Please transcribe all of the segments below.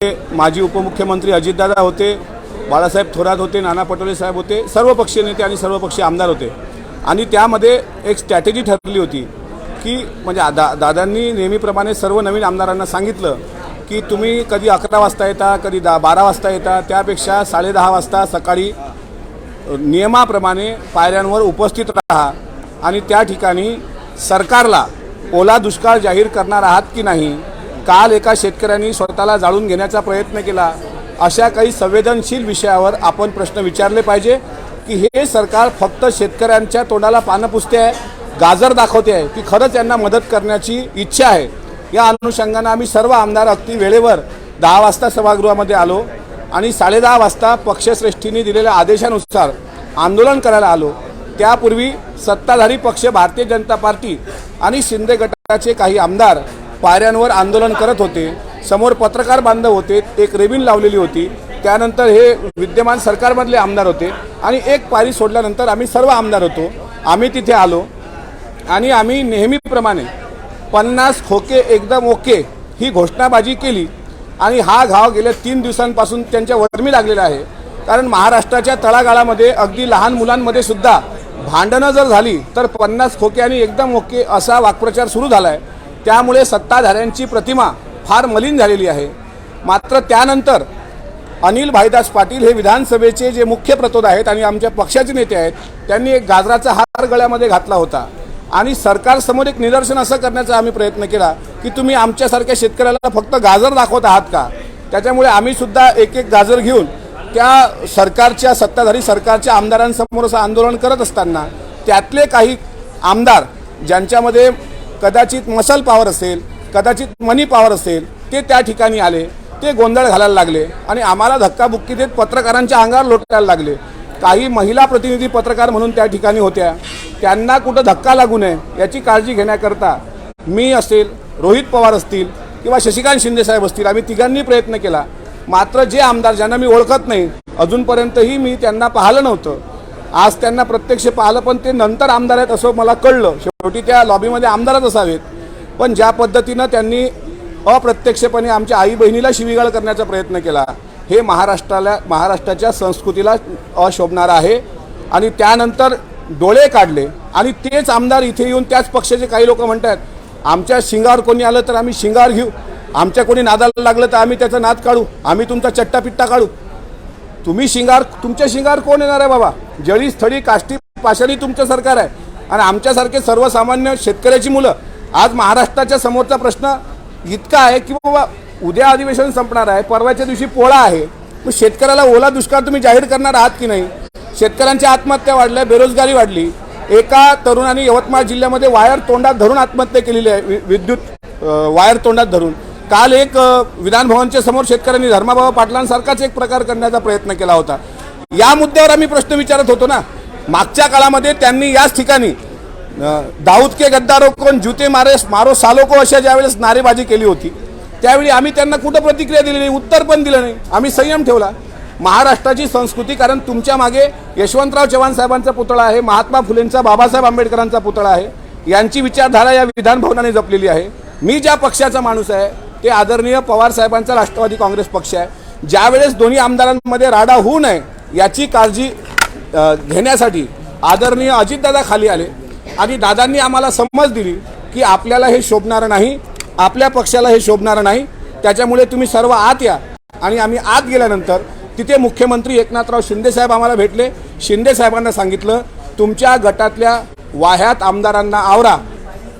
माजी उपमुख्यमंत्री अजितदादा होते, बाळासाहेब थोरात होते, नाना पटोले साहेब होते, सर्व पक्षीय नेते आणि सर्व पक्षीय आमदार होते। आणि त्यामध्ये एक स्ट्रॅटेजी ठरली होती की म्हणजे दादांनी नेहमीप्रमाणे सर्व नवीन आमदारांना सांगितलं की तुम्ही कधी 11 वाजता येता, कधी 12 वाजता येता, त्यापेक्षा 10:30 वाजता सकाळी नियमाप्रमाणे पायऱ्यांवर उपस्थित राहा आणि त्या ठिकाणी सरकारला ओला दुष्काळ जाहीर करणार आहात की नाही। काल एका शेतकऱ्यांनी स्वतःला जाळून घेण्याचा प्रयत्न केला। अशा काही संवेदनशील विषयावर आपण प्रश्न विचारले पाहिजे की हे सरकार फक्त शेतकऱ्यांच्या तोंडाला पानं पुसते आहे, गाजर दाखवते आहे की खरंच यांना मदत करण्याची इच्छा आहे। या अनुषंगाने आम्ही सर्व आमदार अगदी वेळेवर 10 वाजता सभागृहामध्ये आलो आणि 10:30 वाजता पक्षश्रेष्ठींनी दिलेल्या आदेशानुसार आंदोलन करायला आलो। त्यापूर्वी सत्ताधारी पक्ष भारतीय जनता पार्टी आणि शिंदे गटाचे काही आमदार पायऱ्यांवर आंदोलन करत होते। समोर पत्रकार बांधव होते, एक रेबिन लावलेली होती। त्यानंतर हे विद्यमान सरकारमधले आमदार होते आणि एक पायरी सोडल्यानंतर आम्ही सर्व आमदार होतो। आम्ही तिथे आलो आणि आम्ही नेहमीप्रमाणे 50 खोके एकदम ओके ही घोषणाबाजी केली आणि हा घाव गेल्या 3 दिवसांपासून त्यांच्या वर्मी लागलेला आहे। कारण महाराष्ट्राच्या तळागाळामध्ये अगदी लहान मुलांमध्ये सुद्धा भांडणं जर झाली तर 50 खोके आणि एकदम ओके असा वाक्प्रचार सुरू झाला आहे। त्यामुळे सत्ताधाऱ्यांची प्रतिमा फार मलिन झालेली आहे। मात्र त्यानंतर अनिल भाईदास पाटील हे विधानसभेचे जे मुख्य प्रतोद आहेत आणि आमच्या पक्षाचे नेते आहेत, त्यांनी एक गाजराचा हार गळ्यामध्ये घातला होता आणि सरकारसमोर एक निदर्शन असं करण्याचा आम्ही प्रयत्न केला की तुम्ही आमच्यासारख्या शेतकऱ्याला फक्त गाजर दाखवत आहात का। त्याच्यामुळे आम्ही सुद्धा एक गाजर घेऊन त्या सरकारच्या सत्ताधारी सरकारच्या आमदारांसमोर असं आंदोलन करत असताना त्यातले काही आमदार ज्यांच्यामध्ये कदाचित मसल पॉवर असेल, कदाचित मनी पॉवर असेल, ते त्या ठिकाणी आले, ते गोंधळ घालायला लागले आणि आम्हाला धक्काबुक्की देत पत्रकारांच्या अंगावर लोटायला लागले। काही महिला प्रतिनिधी पत्रकार म्हणून त्या ठिकाणी होत्या, त्यांना कुठं धक्का लागू नये याची काळजी घेण्याकरता मी असेल, रोहित पवार असतील किंवा शशिकांत शिंदे साहेब असतील, आम्ही तिघांनी प्रयत्न केला। मात्र जे आमदार ज्यांना मी ओळखत नाही, अजूनपर्यंतही मी त्यांना पाहिलं नव्हतं, आज त्यांना प्रत्यक्ष पाहिलं, पण ते नंतर आमदार आहेत असं मला कळलं। शेवटी त्या लॉबीमध्ये आमदारच असावेत, पण ज्या पद्धतीनं त्यांनी अप्रत्यक्षपणे आमच्या आई बहिणीला शिवीगाळ करण्याचा प्रयत्न केला हे महाराष्ट्राच्या संस्कृतीला अशोभणारं आहे। आणि त्यानंतर डोळे काढले आणि तेच आमदार इथे येऊन त्याच पक्षाचे काही लोक म्हणतात आमच्या शिंगावर कोणी आलं तर आम्ही शिंगार घेऊ, आमच्या कोणी नादाला लागलं तर आम्ही त्याचा नाद काढू, आम्ही तुमचा चट्टापिट्टा काढू। तुमच्या शिंगार कोण येणार आहे बाबा? जळी स्थळी काष्टी पाषाणी तुमचं सरकार आहे आणि आमच्यासारखे सर्वसामान्य शेतकऱ्याची मुलं। आज महाराष्ट्राच्या समोरचा प्रश्न इतका आहे की बाबा उद्या अधिवेशन संपणार आहे, परवाच्या दिवशी पोळा आहे, मग शेतकऱ्याला ओला दुष्काळ तुम्ही जाहीर करणार आहात की नाही? शेतकऱ्यांच्या आत्महत्या वाढल्या, बेरोजगारी वाढली। एका तरुणाने यवतमाळ जिल्ह्यामध्ये वायर तोंडात धरून आत्महत्या केलेली आहे, विद्युत वायर तोंडात धरून। काल एक विधानभवनच्या समोर शेतकऱ्यांनी धर्माबाबा पाटलांसारखाच एक प्रकार करण्याचा प्रयत्न केला होता। या मुद्द्यावर आम्ही प्रश्न विचारत होतो ना। मागच्या काळामध्ये त्यांनी याच ठिकाणी दाऊद के गद्दारों को जूते मारो सालो को अशा ज्यावेळेस नारेबाजी केली होती, त्यावेळी आम्ही त्यांना कुठं प्रतिक्रिया दिली नाही, उत्तर पण दिलं नाही, आम्ही संयम ठेवला। महाराष्ट्राची संस्कृती, कारण तुमच्या मागे यशवंतराव चव्हाण साहेबांचा पुतळा आहे, महात्मा फुलेंचा, बाबासाहेब आंबेडकरांचा पुतळा आहे, यांची विचारधारा या विधानभवनाने जपलेली आहे। मी ज्या पक्षाचा माणूस आहे ते आदरणीय पवार साहेबांचा राष्ट्रवादी काँग्रेस पक्ष आहे। ज्यावेळेस दोन्ही आमदारांमध्ये राडा होऊ नये याची काळजी घेण्यासाठी आदरणीय अजितदादा खाली आले आणि दादांनी आम्हाला समज दिली की आपल्याला हे शोभणारं नाही, आपल्या पक्षाला हे शोभणारं नाही, त्याच्यामुळे तुम्ही सर्व आत या। आणि आम्ही आत गेल्यानंतर तिथे मुख्यमंत्री एकनाथराव शिंदे साहेब आम्हाला भेटले। शिंदे साहेबांना सांगितलं तुमच्या गटातल्या वाह्यात आमदारांना आवरा,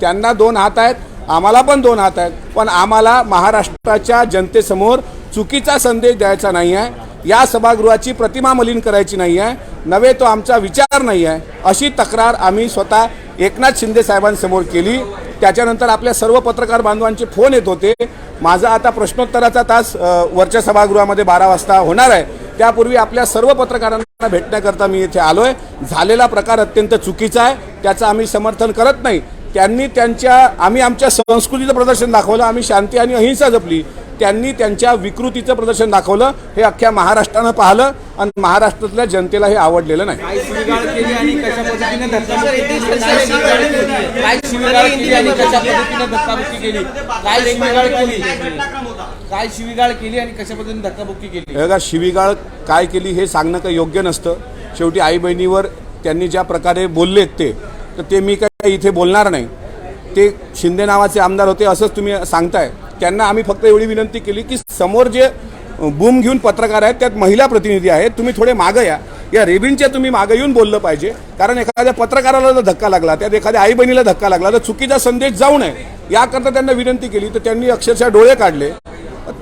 त्यांना 2 हात आहेत, आम्हाला पण 2 हात आहेत, पण आम्हाला महाराष्ट्राच्या जनतेसमोर चुकीचा संदेश द्यायचा नाही आहे, या सभागृहाची प्रतिमा मलिन करायची नाही आहे, नव्हे तो आमचा विचार नाही आहे, अशी तक्रार आम्ही स्वतः एकनाथ शिंदे साहेबांसमोर केली। त्याच्यानंतर आपल्या सर्व पत्रकार बांधवांचे फोन येत होते। माझा आता प्रश्नोत्तराचा तास वरच्या सभागृहामध्ये 12 वाजता होणार आहे, त्यापूर्वी आपल्या सर्व पत्रकारांना भेटण्याकरता मी इथे आलो आहे। झालेला प्रकार अत्यंत चुकीचा आहे, त्याचं आम्ही समर्थन करत नाही। आम्ही आमच्या संस्कृतीचं प्रदर्शन दाखवलं, आम्ही शांती आणि अहिंसा जपली, त्यांनी त्यांच्या विकृतीचं प्रदर्शन दाखवलं। हे अख्ख्या महाराष्ट्रानं पाहिलं आणि महाराष्ट्रातल्या जनतेला हे आवडलेलं नाही। काय काय शिवीगाळ केली आणि कशा पद्धतीने धक्काबुक्की केली? बघा, शिवीगाळ काय केली हे सांगणं काही योग्य नसतं. शेवटी आई बहिणीवर त्यांनी ज्या प्रकारे बोललेत ते मी काय इथे बोलणार नाही. ते शिंदे नावाचे आमदार होते असंच तुम्ही सांगताय. त्यांना आम्ही फक्त एवढी विनंती केली की समोर जे बूम घेऊन पत्रकार आहेत त्यात महिला प्रतिनिधी आहेत, तुम्ही थोडे मागं या रेबिनच्या तुम्ही मागं येऊन बोललं पाहिजे. कारण एखाद्या पत्रकाराला जर धक्का लागला, त्यात एखाद्या आई बहिणीला धक्का लागला तर चुकीचा संदेश जाऊ नये याकरता त्यांना विनंती केली. तर त्यांनी अक्षरशः डोळे काढले.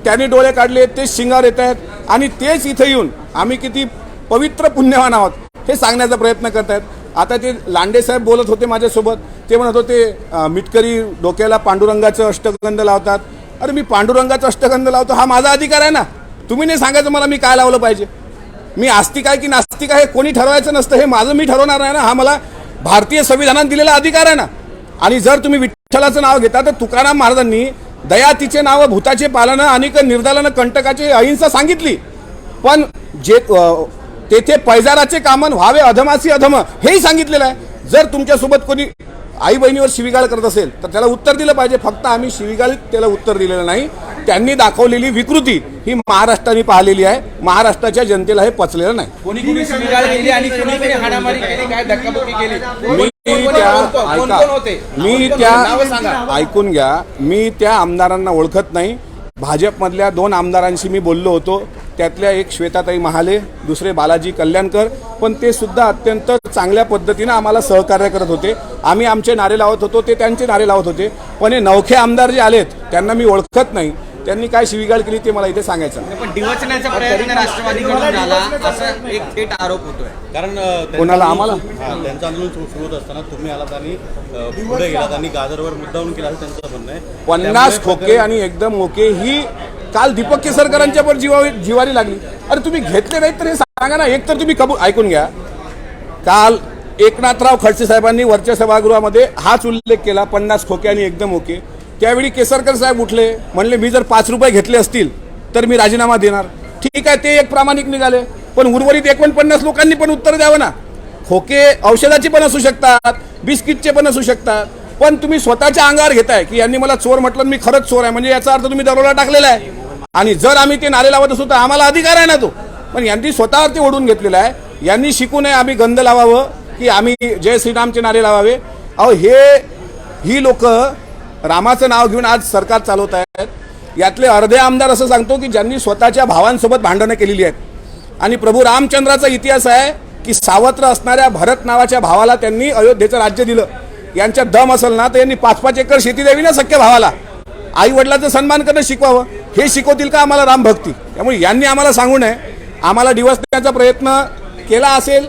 त्यांनी डोळे काढले, तेच शिंगार येत आहेत आणि तेच इथे येऊन आम्ही किती पवित्र पुण्यवान आहोत हे सांगण्याचा प्रयत्न करत आहेत. आता ते लांडे साहेब बोलत होते माझ्यासोबत. ते म्हणत होते मिटकरी डोक्याला पांडुरंगाचं अष्टगंध लावतात. अरे मी पांडुरंगाचं अष्टगंध लावतो, हा माझा अधिकार आहे ना. तुम्ही नाही सांगायचं मला मी काय लावलं पाहिजे. मी आस्तिक आहे की नास्तिक आहे कोणी ठरवायचं नसतं, हे माझं मी ठरवणार आहे ना. हा मला भारतीय संविधानात दिलेला अधिकार आहे ना. आणि जर तुम्ही विठ्ठलाचं नाव घेता तर तुकाराम महाराजांनी दया तिचे नाव भूताचे पालन आणि निर्दालन कंटकाचे अहिंसा सांगितली. पण जे तेथे पैजाराचे कामन व्हावे अधमासी अधम हेही सांगितलेलं आहे. जर तुमच्यासोबत कोणी आई बहिणीवर शिवीगाळ करत असेल तर त्याला उत्तर दिलं पाहिजे. फक्त आम्ही शिवीगाळ त्याला उत्तर दिलेलं नाही. त्यांनी दाखवलेली विकृती ही महाराष्ट्राने पाहिलेली आहे. महाराष्ट्राच्या जनतेला हे पचलेलं नाही. कोणी कोणी शिवीगाळ केली आणि कोणी कोणी हाणामारी केली, काय धक्काबुक्की केली? ऐकून घ्या, मी त्या आमदारांना ओळखत नाही. भाजपमधल्या 2 आमदारांशी मी बोललो होतो. त्यातल्या एक श्वेताताई महाले, दुसरे बालाजी कल्याणकर. पण ते सुद्धा अत्यंत चांगल्या पद्धतीनं आम्हाला सहकार्य करत होते. आम्ही आमचे नारे लावत होतो, ते त्यांचे नारे लावत होते. पण हे नवखे आमदार जे आलेत त्यांना मी ओळखत नाही. त्यांनी काय शिवीगाळ केली ते मला इथे सांगायचं. पण डिवचण्याचा प्रयत्न राष्ट्रवादीकडून झाला असा एक थेट आरोप होतोय. कारण कोणाला? आम्हाला? त्यांचं आंदोलन सुरू होत असताना तुम्ही आलात आणि पुढे गेलात आणि गाजरवर मुद्दाऊन केला असं त्यांचं म्हणणं आहे. 50 खोके आणि एकदम ओके ही काल दीपक केसरकरांच्या वर जिवारी लागली. अरे तुम्ही घेतले नाहीत तर हे सांगा ना. एक तर तुम्ही ऐकून घ्या, काल एकनाथराव खडसे साहेबांनी वरच्या सभागृहामध्ये हाच उल्लेख केला 50 खोके आणि एकदम ओके. त्यावेळी केसरकर साहेब उठले, म्हणले मी जर 5 रुपये घेतले असतील तर मी राजीनामा देणार. ठीक आहे, ते एक प्रामाणिक निघाले. पण उर्वरित 49 लोकांनी पण उत्तर द्यावं ना. खोके औषधाचे पण असू शकतात, बिस्किटचे पण असू शकतात. पण तुम्ही स्वतःच्या अंगावर घेताय की यांनी मला चोर म्हटलं, मी खरंच चोर आहे, म्हणजे याचा अर्थ तुम्ही दरोडा टाकलेला आहे. आणि जर आम्ही ते नारे लावत असू तर आम्हाला अधिकार आहे ना तो. पण यांनी स्वतःवरती ओढून घेतलेला आहे. यांनी शिकू नये आम्ही गंध लावावं की आम्ही जय श्रीरामचे नारे लावावे. अहो ही लोक रामाचं नाव घेऊन आज सरकार चालवत आहेत. यातले अर्धे आमदार असं सांगतो की ज्यांनी स्वतःच्या भावांसोबत भांडणं केलेली आहेत. आणि प्रभू रामचंद्राचा इतिहास आहे की सावत्र असणाऱ्या भरत नावाच्या भावाला त्यांनी अयोध्येचं राज्य दिलं. यांच्यात दम असेल ना तर यांनी 5-5 एकर शेती द्यावी ना सख्या भावाला. आई वडिलांचा सन्मान करणं शिकवावं. हे शिकवतील का आम्हाला रामभक्ती? त्यामुळे यांनी आम्हाला सांगू नये. आम्हाला डिवचण्याचा प्रयत्न केला असेल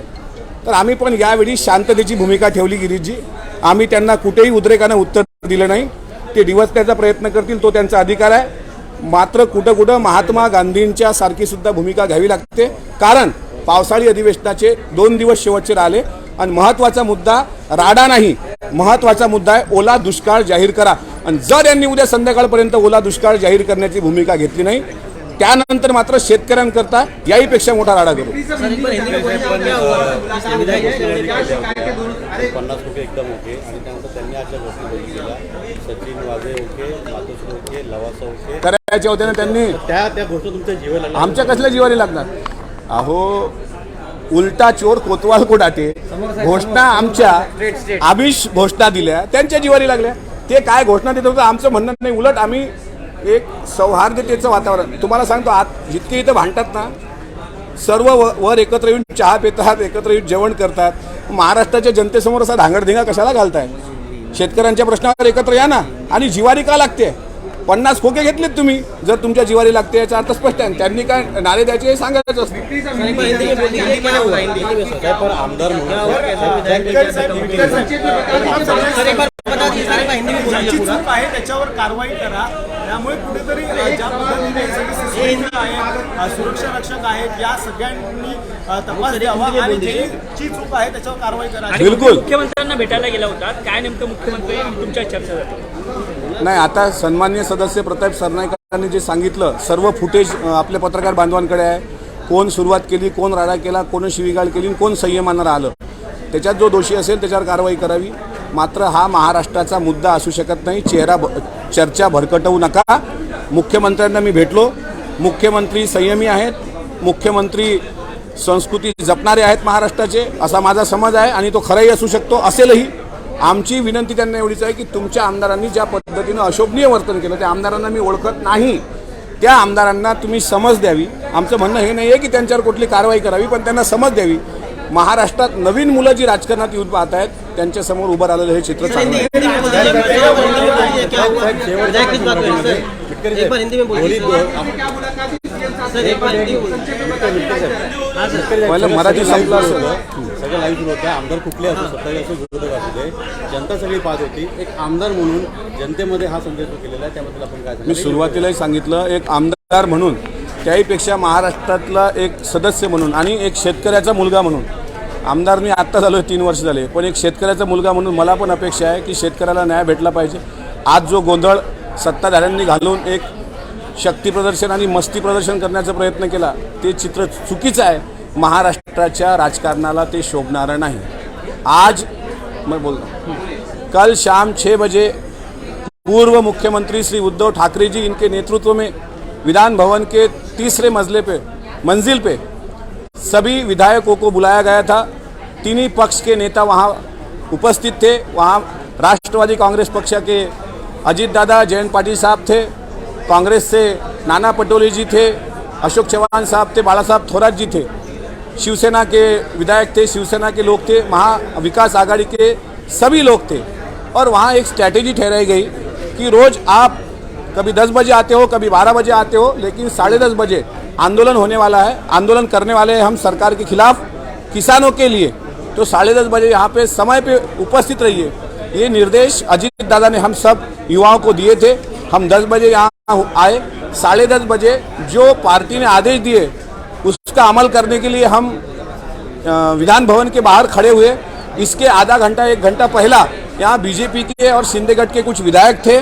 तर आम्ही पण यावेळी शांततेची भूमिका ठेवली. गिरीशजी, आम्ही त्यांना कुठेही उद्रेकानं उत्तर दिलं नाही. ते डिवचण्याचा प्रयत्न करतील तो त्यांचा अधिकार आहे. मात्र कुठं महात्मा गांधींच्या सारखी सुद्धा भूमिका घ्यावी लागते. कारण पावसाळी अधिवेशनाचे 2 दिवस शेवटचे राहिले आणि महत्त्वाचा मुद्दा राडा नाही, महत्त्वाचा मुद्दा आहे ओला दुष्काळ जाहीर करा. आणि जर यांनी उद्या संध्याकाळपर्यंत ओला दुष्काळ जाहीर करण्याची भूमिका घेतली नाही त्यानंतर मात्र शेतकऱ्यांकरता याहीपेक्षा मोठा राडा करू. 50 खोके एकदम ओके आणि त्यानंतर त्यांनी अशा गोष्टी केल्या, सचिन वाजे ओके, मातोश्री ओके, लवासा ओके करायच्या होत्या ना त्यांनी. त्या गोष्टी तुमच्या जीवाला लागल्या. आमच्या कसल्या जिवारी लागणार? अहो, उलटा चोर कोतवाल को डाटे. घोषणा आमच्या आमिष घोषणा दिल्या त्यांच्या जिवारी लागल्या. ते काय घोषणा देत होतं आमचं म्हणणं नाही. उलट आम्ही एक सौहार्दतेचं वातावरण तुम्हाला सांगतो. जितके इथं भांडतात ना सर्व वर एकत्र येऊन चहा पितात, एकत्र येऊन जेवण करतात. महाराष्ट्राच्या जनतेसमोर असा धांगडधिंगा कशाला घालताय? शेतकऱ्यांच्या प्रश्नावर एकत्र या ना. आणि जिवारी का लागते? 50 खोके घेतलेत तुम्ही. जर तुमच्या जिवारी लागते याचा अर्थ स्पष्ट आहे. त्यांनी काय नारे द्यायचे हे सांगायचं असतं. आमदार चूक आहे त्याच्यावर कारवाई करा. त्यामुळे कुठेतरी ज्या पद्धतीने सुरक्षा रक्षक आहेत या सगळ्यांनी तपास द्यावा आणि जी चूक आहे त्याच्यावर कारवाई करा. बिलकुल. मुख्यमंत्र्यांना भेटायला गेला होता, काय नेमकं मुख्यमंत्री तुमच्या चर्चा झाली? नाही, आता सन्माननीय सदस्य प्रताप सरनाईकांनी जे सांगितलं सर्व फुटेज आपल्या पत्रकार बांधवांकडे आहे. कोण सुरुवात केली, कोण राडा केला, कोण शिवीगाळ केली, कोण संयमानं राहिलं. त्याच्यात जो दोषी असेल त्याच्यावर कारवाई करावी. मात्र हा महाराष्ट्राचा मुद्दा असू शकत नाही. चर्चा भरकटवू नका. मुख्यमंत्र्यांना मी भेटलो. मुख्यमंत्री संयमी आहेत, मुख्यमंत्री संस्कृती जपणारे आहेत महाराष्ट्राचे, असा माझा समज आहे आणि तो खराही असू शकतो, असेलही. आमची विनंती त्यांना एवढीच आहे की तुमच्या आमदारांनी ज्या पद्धतीनं अशोभनीय वर्तन केलं, त्या आमदारांना मी ओळखत नाही, त्या आमदारांना तुम्ही समज द्यावी. आमचं म्हणणं हे नाही आहे की त्यांच्यावर कुठली कारवाई करावी, पण त्यांना समज द्यावी. महाराष्ट्रात नवीन मुलं जी राजकारणात येऊन पाहत आहेत त्यांच्यासमोर उभं राहिलेलं हे चित्र चांगलं आहे. पहिलं मराठी संपलं असेल. सगळं लाईव्ह सुरू होतं. आमदार कुठले असो, सत्ताधारी असो, विरोधक असू दे, जनता सगळी पाहत होती. एक आमदार म्हणून जनतेमध्ये हा संदेश केलेला आहे, त्याबद्दल आपण काय मी सुरुवातीलाही सांगितलं, एक आमदार म्हणून, त्याहीपेक्षा महाराष्ट्रातला एक सदस्य म्हणून आणि एक शेतकऱ्याचा मुलगा म्हणून. आमदार मी आत्ता झालो 3 वर्ष झाले, पण एक शेतकऱ्याचा मुलगा म्हणून मला पण अपेक्षा आहे की शेतकऱ्याला न्याय भेटला पाहिजे. आज जो गोंधळ सत्ताधाऱ्यांनी घालून एक शक्ती प्रदर्शन आणि मस्ती प्रदर्शन करण्याचा प्रयत्न केला, ते चित्र चुकीचं आहे. महाराष्ट्राच्या राजकारणाला ते शोभणारं नहीं. आज मैं बोल रहा हूँ, कल शाम 6 बजे पूर्व मुख्यमंत्री श्री उद्धव ठाकरे जी इनके नेतृत्व में विधान भवन के तीसरे मंजिल पे सभी विधायकों को बुलाया गया था. तीनों पक्ष के नेता वहाँ उपस्थित थे. वहाँ राष्ट्रवादी कांग्रेस पक्ष के अजीत दादा, जयंत पाटिल साहब थे, कांग्रेस से नाना पटोले जी थे, अशोक चौहान साहब थे, बाला साहब थोराट जी थे, शिवसेना के विधायक थे, शिवसेना के लोग थे, महाविकास आघाड़ी के सभी लोग थे. और वहाँ एक स्ट्रैटेजी ठहराई गई कि रोज़ आप कभी 10 बजे आते हो, कभी 12 बजे आते हो, लेकिन 10:30 बजे आंदोलन होने वाला है. आंदोलन करने वाले हैं हम सरकार के खिलाफ, किसानों के लिए. तो 10:30 बजे यहाँ पे समय पे उपस्थित रहिए. ये निर्देश अजीत दादा ने हम सब युवाओं को दिए थे. हम 10 बजे यहाँ आए. 10:30 बजे जो पार्टी ने आदेश दिए उसका अमल करने के लिए हम विधान भवन के बाहर खड़े हुए. इसके आधा घंटा 1 घंटा पहला यहाँ बीजेपी के और सिंधेगढ़ के कुछ विधायक थे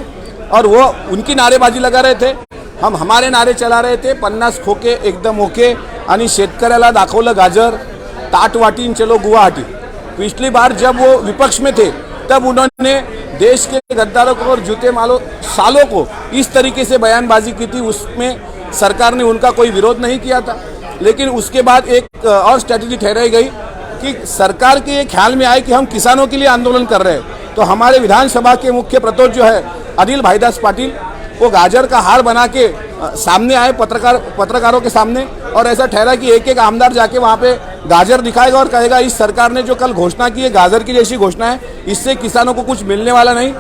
और वो उनकी नारेबाजी लगा रहे थे. हम हमारे नारे चला रहे थे, 50 खोके एकदम ओके आणि शेतकऱ्याला दाखवलं गाजर, ताट वाटीन चलो गुवाहाटी. पिछली बार जब वो विपक्ष में थे तब उन्होंने देश के गद्दारों को और जूते मालो सालों को इस तरीके से बयानबाजी की थी. उसमें सरकार ने उनका कोई विरोध नहीं किया था. लेकिन उसके बाद एक और स्ट्रैटेजी ठहराई गई कि सरकार के ये ख्याल में आए कि हम किसानों के लिए आंदोलन कर रहे हैं. तो हमारे विधानसभा के मुख्य प्रतोष जो है अनिल भाईदास पाटिल, वो गाजर का हार बना के सामने आए पत्रकारों के सामने और ऐसा ठहरा कि एक आमदार जाके वहाँ पे गाजर दिखाएगा और कहेगा इस सरकार ने जो कल घोषणा की है गाजर की जैसी घोषणा है, इससे किसानों को कुछ मिलने वाला नहीं.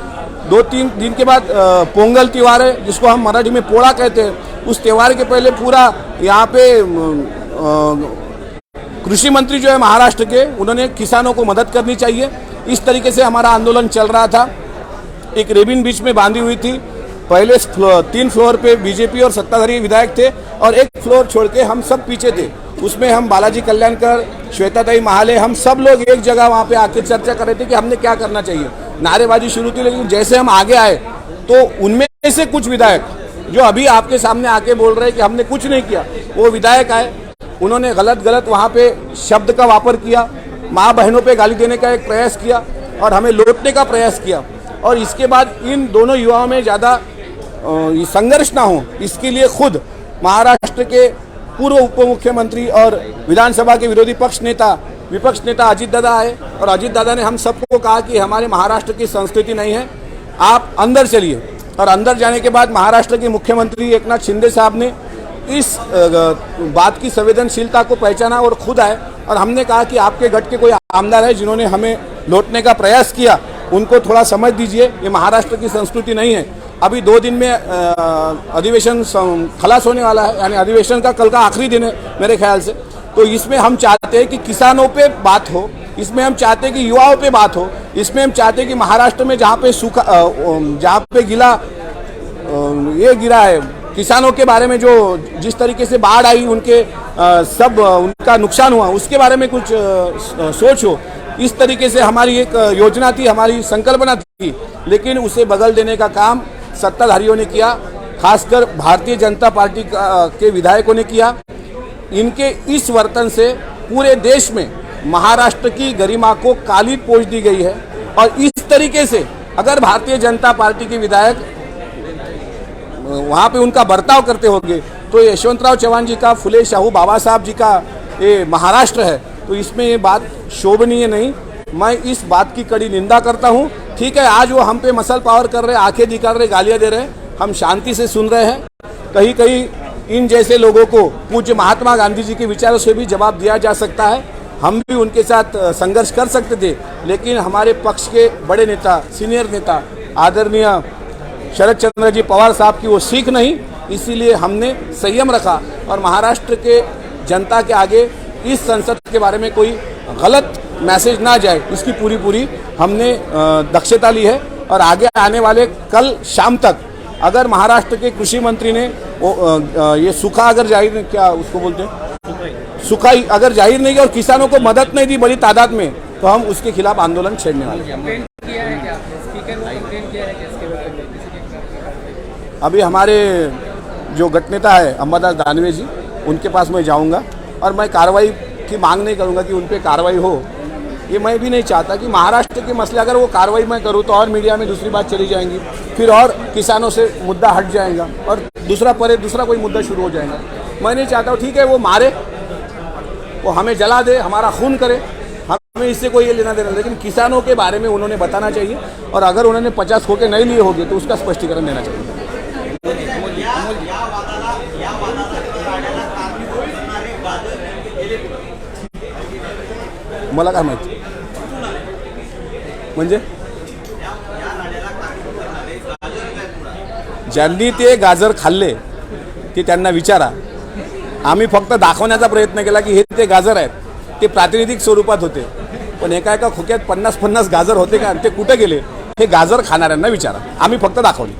2-3 दिन के बाद पोंगल त्यौहार है, जिसको हम मराठी में पोड़ा कहते हैं. उस त्यौहार के पहले पूरा यहाँ पे कृषि मंत्री जो है महाराष्ट्र के, उन्होंने किसानों को मदद करनी चाहिए. इस तरीके से हमारा आंदोलन चल रहा था. एक रेबिन बीच में बांधी हुई थी. पहले 3 फ्लोर पे बीजेपी और सत्ताधारी विधायक थे और 1 फ्लोर छोड़ के हम सब पीछे थे. उसमें हम बालाजी कल्याणकर, श्वेताताई महाले, हम सब लोग एक जगह वहाँ पे आके चर्चा कर रहे थे कि हमने क्या करना चाहिए. नारेबाजी शुरू थी, लेकिन जैसे हम आगे आए तो उनमें से कुछ विधायक जो अभी आपके सामने आके बोल रहे हैं कि हमने कुछ नहीं किया, वो विधायक आए. उन्होंने गलत वहाँ पे शब्द का वापर किया, माँ बहनों पे गाली देने का एक प्रयास किया और हमें लौटने का प्रयास किया. और इसके बाद इन दोनों युवाओं में ज़्यादा संघर्ष ना हो, इसके लिए खुद महाराष्ट्र के पूर्व उप मुख्यमंत्री और विधानसभा के विरोधी विपक्ष नेता अजीत दादा आए और अजीत दादा ने हम सबको कहा कि हमारे महाराष्ट्र की संस्कृति नहीं है, आप अंदर चलिए. और अंदर जाने के बाद महाराष्ट्र के मुख्यमंत्री एकनाथ शिंदे साहब ने इस बात की संवेदनशीलता को पहचाना और खुद आए. और हमने कहा कि आपके गढ़ के कोई आमदार है जिन्होंने हमें लौटने का प्रयास किया, उनको थोड़ा समझ दीजिए, ये महाराष्ट्र की संस्कृति नहीं है. अभी 2 दिन में अधिवेशन खलास होने वाला है, यानी अधिवेशन का कल का आखिरी दिन है मेरे ख्याल से. तो इसमें हम चाहते हैं कि किसानों पे बात हो, इसमें हम चाहते हैं कि युवाओं पे बात हो, इसमें हम चाहते हैं कि महाराष्ट्र में जहाँ पे सूखा, जहाँ पे ये गिरा है, किसानों के बारे में जो जिस तरीके से बाढ़ आई, उनके सब उनका नुकसान हुआ, उसके बारे में कुछ सोच हो. इस तरीके से हमारी एक योजना थी, हमारी संकल्पना थी, लेकिन उसे बदल देने का काम सत्ताधारियों ने किया, खासकर भारतीय जनता पार्टी के विधायकों ने किया. इनके इस वर्तन से पूरे देश में महाराष्ट्र की गरिमा को कालिद पोंछ दी गई है. और इस तरीके से अगर भारतीय जनता पार्टी के विधायक वहाँ पे उनका बर्ताव करते होंगे, तो यशवंतराव चौहान जी का, फुले शाहू बाबा साहब जी का ये महाराष्ट्र है, तो इसमें ये बात शोभनीय नहीं। मैं इस बात की कड़ी निंदा करता हूँ। ठीक है, आज वो हम पे मसल पावर कर रहे, आंखें दिखा रहे, गालियाँ दे रहे, हम शांति से सुन रहे हैं। कहीं कहीं इन जैसे लोगों को पूज्य महात्मा गांधी जी के विचारों से भी जवाब दिया जा सकता है। हम भी उनके साथ संघर्ष कर सकते थे, लेकिन हमारे पक्ष के बड़े नेता, सीनियर नेता आदरणीय शरद चंद्र जी पवार साहब की वो सीख नहीं, इसीलिए हमने संयम रखा और महाराष्ट्र के जनता के आगे इस संसद के बारे में कोई गलत मैसेज ना जाए, इसकी पूरी हमने दक्षता ली है। और आगे आने वाले कल शाम तक अगर महाराष्ट्र के कृषि मंत्री ने ये सूखा अगर जाहिर, क्या उसको बोलते हैं, सुखाई अगर जाहिर नहीं किया और किसानों को मदद नहीं दी बड़ी तादाद में, तो हम उसके खिलाफ आंदोलन छेड़ने वाले हैं। अभी हमारे जो गठनेता है अंबादास दानवे जी, उनके पास मैं जाऊंगा और मैं कार्रवाई की मांग नहीं करूंगा कि उन पे कार्रवाई हो। ये मैं भी नहीं चाहता कि महाराष्ट्र के मसले अगर वो कार्रवाई मैं करूँ तो और मीडिया में दूसरी बात चली जाएंगी, फिर और किसानों से मुद्दा हट जाएगा और दूसरा कोई मुद्दा शुरू हो जाएगा। मैं नहीं चाहता हूँ। ठीक है, वो मारे, वो हमें जला दे, हमारा खून करे, हमें इससे कोई ये लेना देना, लेकिन किसानों के बारे में उन्होंने बताना चाहिए और अगर उन्होंने 50 खोके नहीं लिए होंगे तो उसका स्पष्टीकरण देना चाहिए। मला काय माहिती म्हणजे ज्यांनी ते गाजर खाल्ले ते त्यांना विचारा। आम्ही फक्त दाखवण्याचा प्रयत्न केला की हे ते गाजर आहेत, ते प्रातिनिधिक स्वरूपात होते, पण एका खोक्यात 50-50 गाजर होते का, ते कुठे गेले हे गाजर खाणाऱ्यांना विचारा। आम्ही फक्त दाखवले।